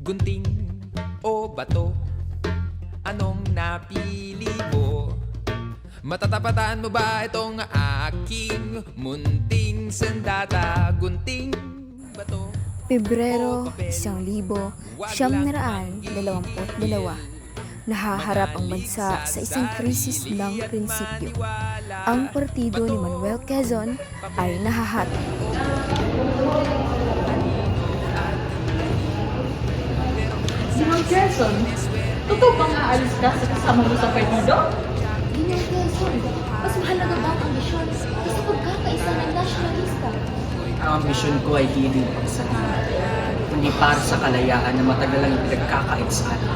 Gunting o bato, anong napili mo? Matatapatan mo ba itong aking munting sandata? Gunting, bato, Pebrero 1922, nahaharap ang bansa sa isang krisis ng prinsipyo. Ang partido ni Manuel Quezon ay nahahati. Simang Quezon, totoo bang aalis ka sa kasama mo sa partido? Ginang Quezon, mas mahalaga ba ang ambisyon kaysa pagkakaisa ng nasyonalista? Ang ambisyon ko ay hindi pagsalihan, kundi para sa kalayaan na matagal ang pinagkakait sa atin.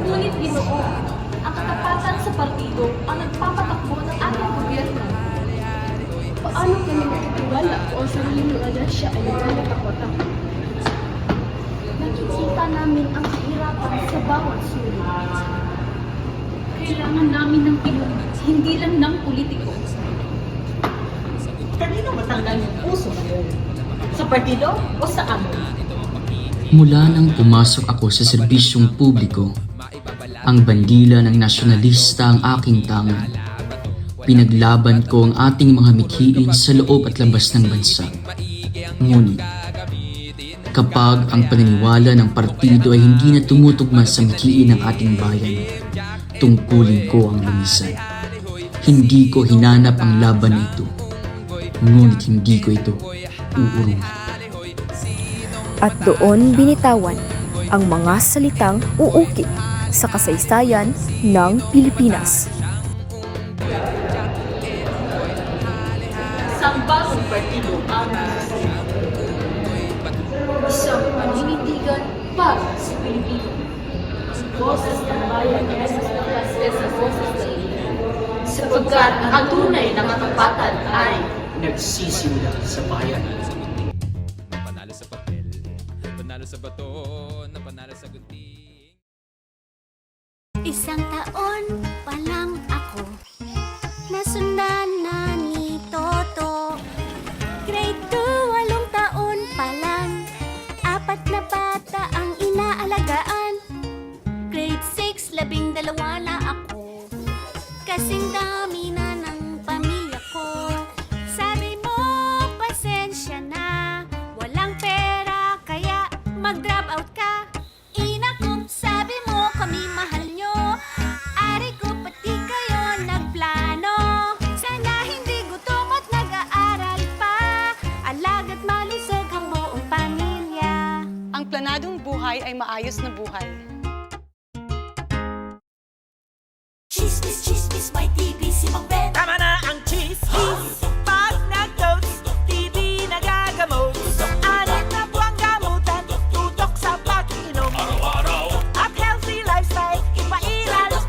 Ngunit Ginoo, ang katapatan sa partido ang nagpapatakbo ng ating gobyerno. Paano kami magtitiwala kung ang sarili ng alasya ay nagkakatakot? Nakikita namin ang kahirapan sa bawat sulit. Kailangan namin ng Pinoy, hindi lang ng politiko. Kanino matanggal yung puso ngayon? Sa partido o sa amin? Mula nang pumasok ako sa serbisyong publiko, ang bandila ng nasyonalista ang aking tangan. Pinaglaban ko ang ating mga mithiin sa loob at labas ng bansa. Ngunit, kapag ang paniniwala ng partido ay hindi na tumutugma sa mithiin ng ating bayan, tungkulin ko ang lumisan. Hindi ko hinanap ang laban na ito, ngunit hindi ko ito uurungan. At doon binitawan ang mga salitang uukit sa kasaysayan ng Pilipinas. Isang bagong partido ang Isang paninindigan para sa Pilipino. Boses ng bayan ay mas lakas kaysa boses ng ilan. sapagkat ang tunay na katapatan ay Nagsisimula sa bayan. panalo sa papel, panalo sa bato, napanalo sa gunting. Isang taon pa lang ako, nasundan na ni Toto. Grade 2, 8 taon pa lang, 4 na bata ang inaalagaan. Grade 6, 12 na ako, kasing dami na ng pamilya ko. Sabi mo, pasensya na, walang pera kaya mag-drop out ka. Inako, sabi mo kami mahal nyo, ari ko pati kayo nagplano. Sana hindi gutom at nag-aaral pa, alaga't malusog ang buong pamilya. Ang planadong buhay ay maayos na buhay. Chismis, chismis, may TV si Mang Ben. Tama na ang chismis. Pag nag-toast, TV nagagamot. Alit na buwang gamutan, tutok sa pag-inom. Araw-araw. At healthy lifestyle, ipairal.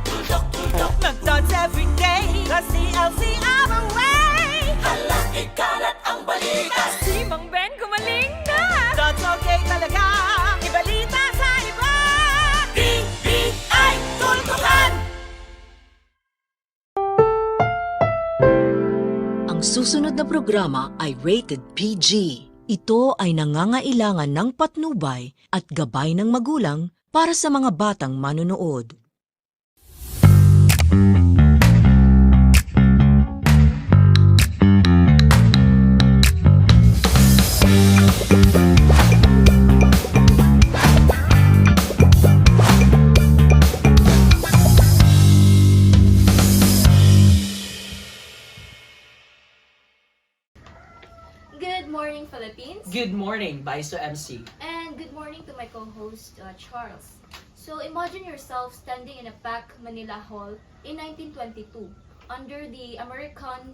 Nag-toast every day, kasi LC our way. Hala, ikalat ang balita. Si Mang Ben gumaling na. That's okay talaga, ibalita sa iba. TVI, tultukan. Ang susunod na programa ay rated PG. Ito ay nangangailangan ng patnubay at gabay ng magulang para sa mga batang manonood. Good morning, Philippines. Good morning, Baiso MC. And good morning to my co-host, Charles. So imagine yourself standing in a packed Manila Hall in 1922 under the American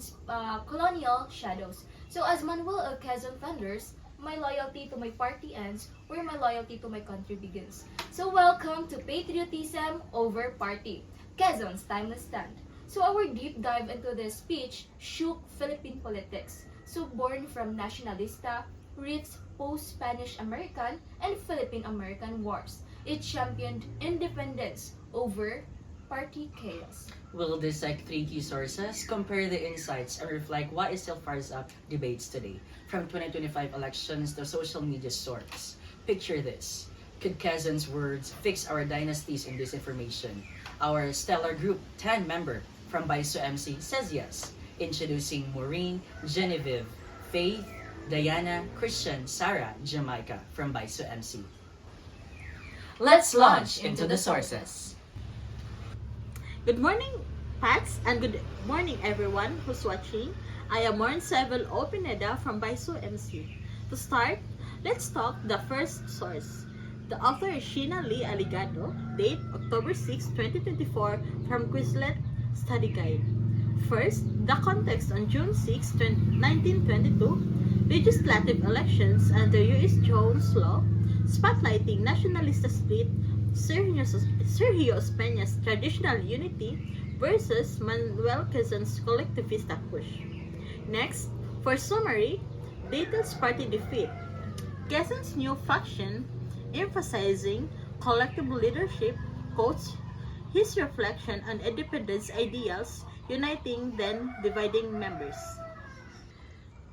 colonial shadows. So as Manuel of Quezon thunders, my loyalty to my party ends where my loyalty to my country begins. So welcome to Patriotism Over Party, Quezon's timeless stand. So our deep dive into this speech shook Philippine politics. So born from nationalista, roots post-Spanish American and Philippine American wars. It championed independence over party chaos. We'll dissect three key sources, compare the insights, and reflect why it still fires up debates today, from 2025 elections to social media storms. Picture this. Could Quezon's words fix our dynasties in disinformation? Our stellar group 10 member from Baiso MC says yes. Introducing Maureen, Genevieve, Faith, Diana, Christian, Sarah, Jamaica from Baiso MC. Let's launch into the sources. Good morning, Pats, and good morning, everyone who's watching. I am Maureen Sevel Opineda from Baiso MC. To start, let's talk the first source. The author is Sheena Lee Aligado, date October 6, 2024, from Quizlet Study Guide. First, the context on June 6, 1922, legislative elections under U.S. Jones Law, spotlighting nationalista split, Sergio Peña's traditional unity versus Manuel Quezon's collectivista push. Next, for summary, Dayton's party defeat, Quezon's new faction emphasizing collective leadership, quotes his reflection on independence ideals, uniting then dividing members.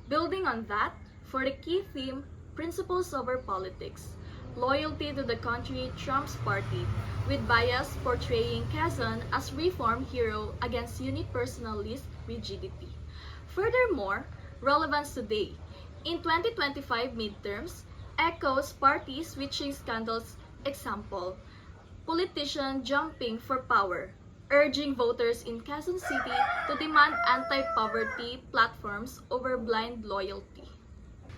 Building on that, for the key theme, principles over politics, loyalty to the country trumps party, with bias portraying Quezon as reform hero against unipersonalist rigidity. Furthermore, relevance today. In 2025 midterms, echoes party switching scandals, example, politician jumping for power, urging voters in Quezon City to demand anti-poverty platforms over blind loyalty.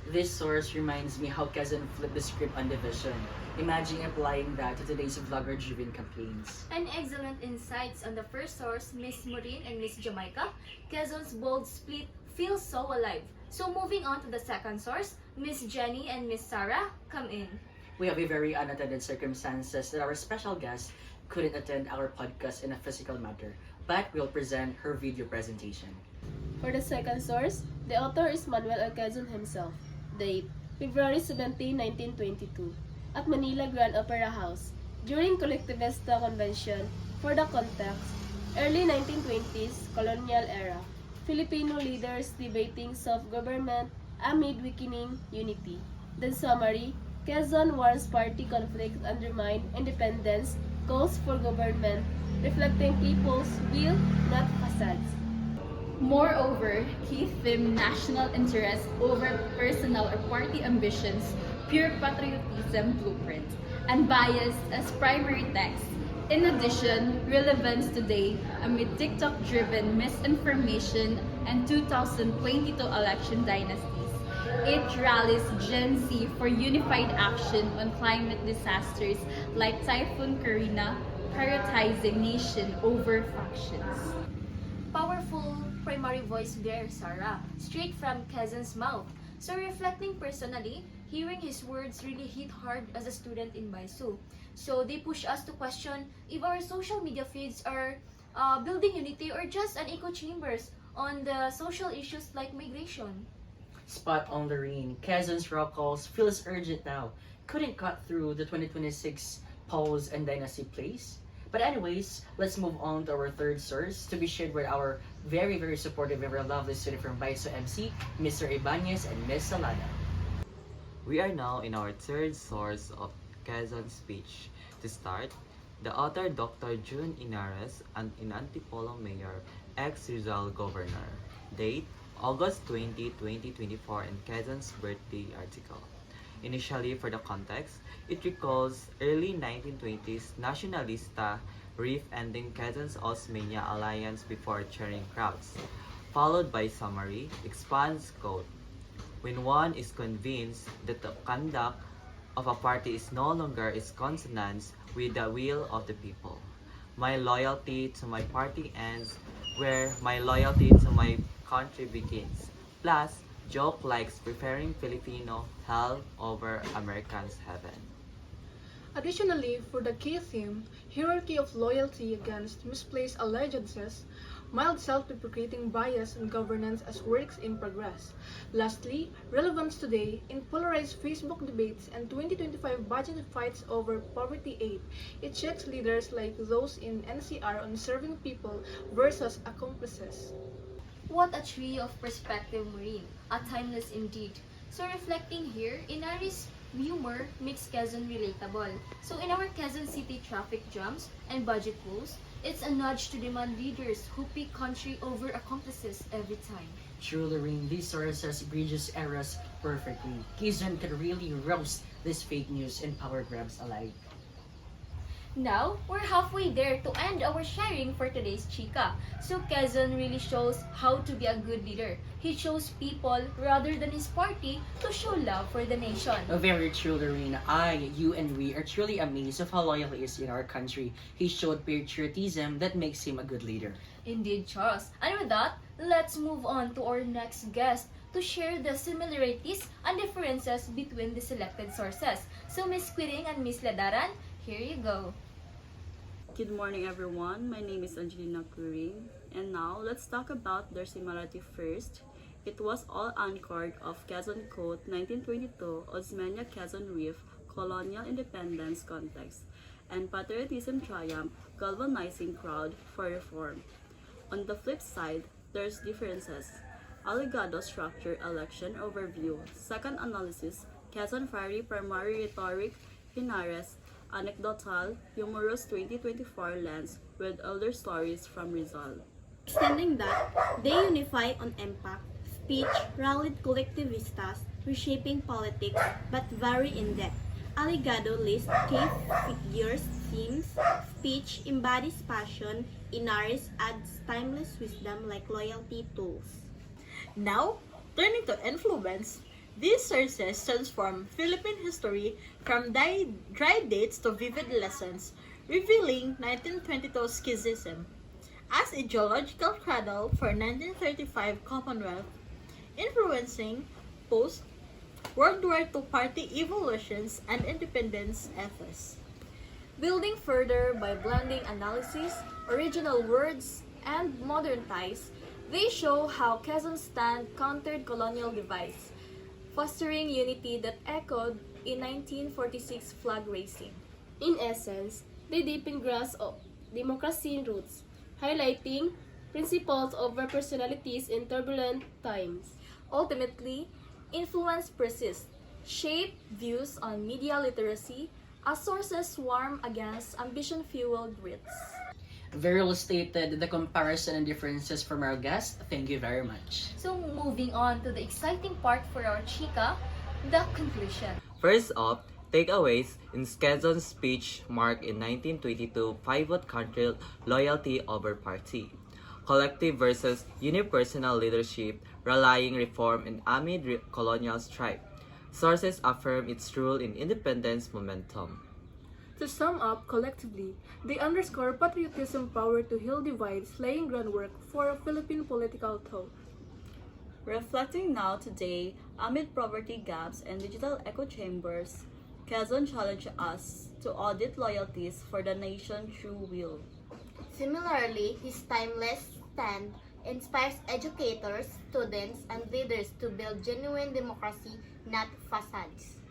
This source reminds me how Quezon flipped the script on division. Imagine applying that to today's vlogger-driven campaigns. And excellent insights on the first source, Miss Maureen and Miss Jamaica. Quezon's bold split feels so alive. So moving on to the second source, Miss Jenny and Miss Sarah, come in. We have a very unattended circumstances that our special guest couldn't attend our podcast in a physical matter, but we'll present her video presentation. For the second source, the author is Manuel Quezon himself. Date, February 17, 1922, at Manila Grand Opera House, during Collectivista Convention. For the context, early 1920s colonial era, Filipino leaders debating self-government amid weakening unity. The summary, Quezon warns party conflict undermine independence, calls for government, reflecting people's will, not facades. Moreover, key theme national interest over personal or party ambitions, pure patriotism blueprint, and bias as primary text. In addition, relevance today amid TikTok-driven misinformation and 2022 election dynasties. It rallies Gen Z for unified action on climate disasters like Typhoon Karina, prioritizing nation over factions. Powerful primary voice there, Sarah, straight from Quezon's mouth. So reflecting personally, hearing his words really hit hard as a student in Baiso. So they push us to question if our social media feeds are building unity or just an echo chambers on the social issues like migration. Spot on, Lorene. Quezon's rock calls feels urgent now. Couldn't cut through the 2026 polls and dynasty plays. But anyways, let's move on to our third source to be shared with our very, very supportive and very lovely student from Baiso MC, Mr. Ibanez and Ms. Salada. We are now in our third source of Quezon speech. To start, the author Dr. June Inares, an Antipolo mayor, ex-Rizal governor. Date, August 20, 2024 in Quezon's birthday article. Initially, for the context, it recalls early 1920s nationalista riff ending Quezon's Osmeña alliance before cheering crowds, followed by summary, expands quote, when one is convinced that the conduct of a party is no longer in consonance with the will of the people. My loyalty to my party ends where my loyalty to my country begins. Plus, joke likes preferring Filipino hell over Americans' heaven. Additionally, for the key theme, hierarchy of loyalty against misplaced allegiances, mild self-deprecating bias and governance as works in progress. Lastly, relevance today in polarized Facebook debates and 2025 budget fights over poverty aid. It checks leaders like those in NCR on serving people versus accomplices. What a trio of perspective, Maureen. A timeless indeed. So reflecting here, Inaris humor makes Quezon relatable. So in our Quezon City traffic jams and budget woes, it's a nudge to demand leaders who pick country over accomplices every time. True, Lorraine, these sources bridges eras perfectly. Quezon could really roast this fake news and power grabs alike. Now, we're halfway there to end our sharing for today's chika. So Quezon really shows how to be a good leader. He chose people rather than his party to show love for the nation. Very true, Lorraine. You, and we are truly amazed of how loyal he is in our country. He showed patriotism that makes him a good leader. Indeed, Charles. And with that, let's move on to our next guest to share the similarities and differences between the selected sources. So Miss Quiring and Miss Ladaran, here you go. Good morning, everyone. My name is Angelina Quering, and now let's talk about their similarity first. It was all anchored of Quezon Code 1922, Osmeña Quezon Reef, colonial independence context, and patriotism triumph, galvanizing crowd for reform. On the flip side, there's differences. Allegado structure election overview, second analysis, Quezon fiery primary rhetoric, Pinares, anecdotal, humorous 2024 lens with older stories from Rizal. Extending that, they unify on impact, speech, rallied collectivistas, reshaping politics, but vary in depth. Allegado lists key figures, themes, speech embodies passion, Inaris adds timeless wisdom like loyalty tools. Now, turning to influence, these sources transform Philippine history from dry dates to vivid lessons, revealing 1922 schism as a geological cradle for 1935 Commonwealth, influencing post-World War II party evolutions and independence ethos. Building further by blending analysis, original words, and modern ties, they show how Quezon stand countered colonial device, fostering unity that echoed in 1946 flag raising. In essence, they deepen grasp of democracy roots, highlighting principles over personalities in turbulent times. Ultimately, influence persists, shape views on media literacy as sources swarm against ambition-fueled grits. Very well stated, the comparison and differences from our guest. Thank you very much. So moving on to the exciting part for our chika, the conclusion. First up, takeaways in Quezon's speech marked in 1922 pivot country loyalty over party. Collective versus unipersonal leadership, rallying reform and amid colonial strife. Sources affirm its rule in independence momentum. To sum up, collectively, they underscore patriotism power to heal divides, laying groundwork for a Philippine political thought. Reflecting now today, amid poverty gaps and digital echo chambers, Quezon challenged us to audit loyalties for the nation's true will. Similarly, his timeless stand inspires educators, students, and leaders to build genuine democracy, not facades.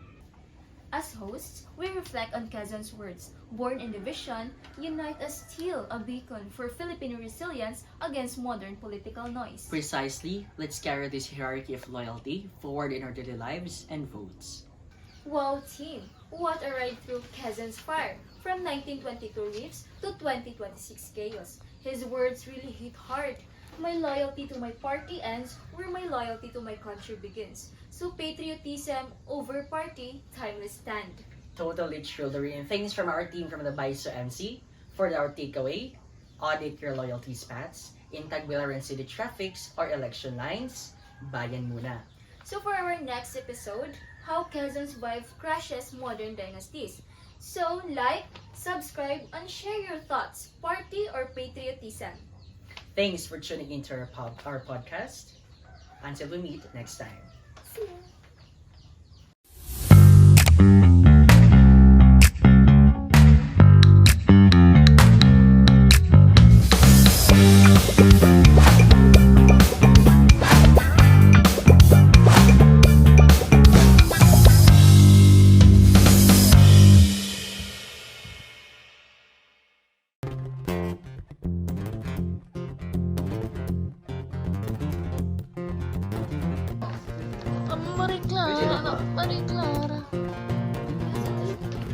As hosts, we reflect on Quezon's words, born in division, unite as still a beacon for Filipino resilience against modern political noise. Precisely, let's carry this hierarchy of loyalty forward in our daily lives and votes. Wow, team! What a ride through Quezon's fire, from 1922 reefs to 2026 chaos. His words really hit hard. My loyalty to my party ends where my loyalty to my country begins. So patriotism over party, timeless stand. Totally true, Lorraine. Thanks from our team from the BISO MC for our takeaway. Audit your loyalty spats in Tagbilaran City traffics or election lines. Bayan muna. So for our next episode, how Quezon's vibe crashes modern dynasties. So like, subscribe, and share your thoughts, party or patriotism. Thanks for tuning into our podcast. Until we meet next time. See ya.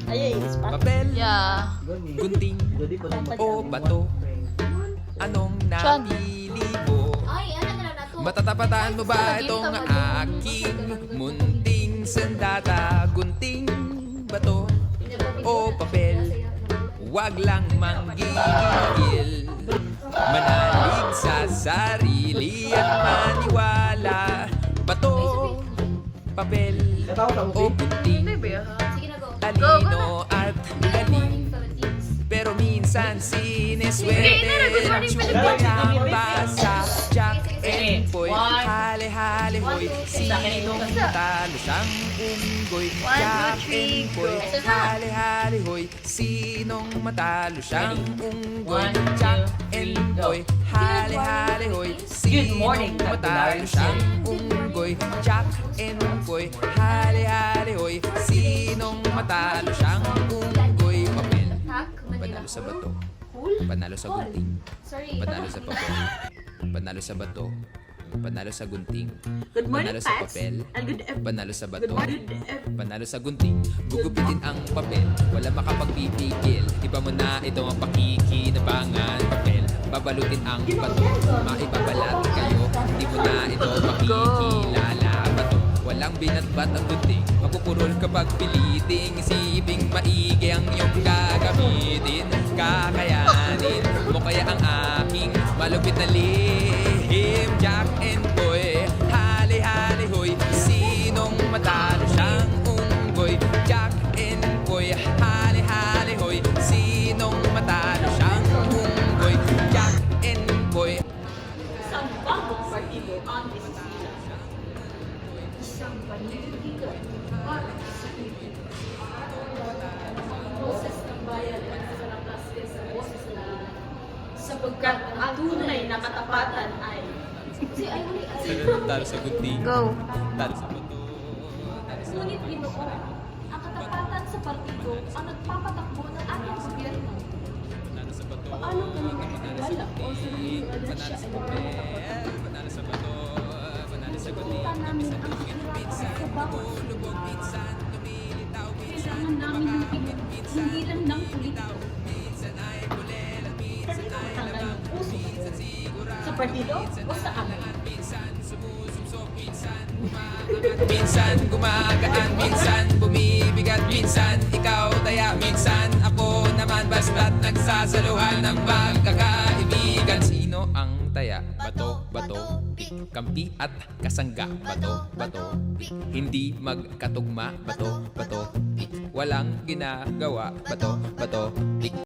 Ay, spot. Papel, Yeah. gunting, o bato. Anong napili mo? Ay, ano na na to? Matatapatan mo ba itong aking munting sandata? Gunting, bato, o papel? Huwag lang manggigil. Manalig sa sarili at maniwala. Bato, papel, o gunting. Sige na, go. Talino at Good galing. morning, Philippines. Pero minsan sineswerte ang basa. Jack and Boy, hale-hale hoy. Sinong matalo siyang unggoy? Jack and Boy, hale-hale hoy. Sinong matalo siyang unggoy? Jack and Boy, hale-hale hoy. Sinong matalo siyang unggoy? Jack and Boy, hale-hale hoy. Sinong matalo siyang unggoy? Papel, Pack, Manila. panalo sa bato. Cool. Panalo sa gunting. Sorry. Panalo sa papel. Panalo sa bato. Panalo sa gunting. Good morning, Panalo sa Pats. papel. And good Panalo sa bato. Good morning, Panalo sa gunting. Gugupitin ang papel. Wala makapagpipigil. Iba mo na ito ang pakikinabangan. Papel. Babalutin ang bato. Maibabalat kayo. Di mo na ito makikilala. Bato. Walang binatbat ang gunting. Mapupurol kapag piliting. Isiping maigi ang iyong gagamitin. Kakayanin mo kaya ang aking malupit na lihim. Jack and Boy, hali-hali hoy. Sinong matalo siyang unggoy? Jack and Boy, hali-hali hoy. Sinong matalo siyang unggoy? Jack and Boy. Isang bagong partido ang isisila. Isang panitigo para sa Pilipinas. Ang boses ng bayan ay nakaraplaste sa boses ng ilan. Sapagkat ang tunay na katapatan ay Talo sa gunting. Go. Talo sa bato. Ngunit Ginoo, ang katapatan sa partido ang nagpapatakbo ng ating gobyerno. Panalo sa bato. Paano kami makikilala o sabihin na Panalo siya sa ay papel. Panalo sa bato. Panalo sa gunting. Kita namin ang hirap sa bawat Lubog minsan, lumilitaw minsan. kailangan namin ng tingin, hindi lang ng politiko. Minsan ay bulela, minsan ay labang. Minsan sigurado, sa partido o sa amin. minsan sumusubsok, minsan umaangat. Minsan gumagaan, minsan bumibigat. Minsan ikaw taya, minsan ako naman. Basta't nagsasaluhan ng magkakaibigan. Sino ang taya? Bato, bato, pik. Kampi at kasangga. Bato, bato, pik. Hindi magkatugma. Bato, bato, pik. Walang ginagawa. Bato, bato, pik.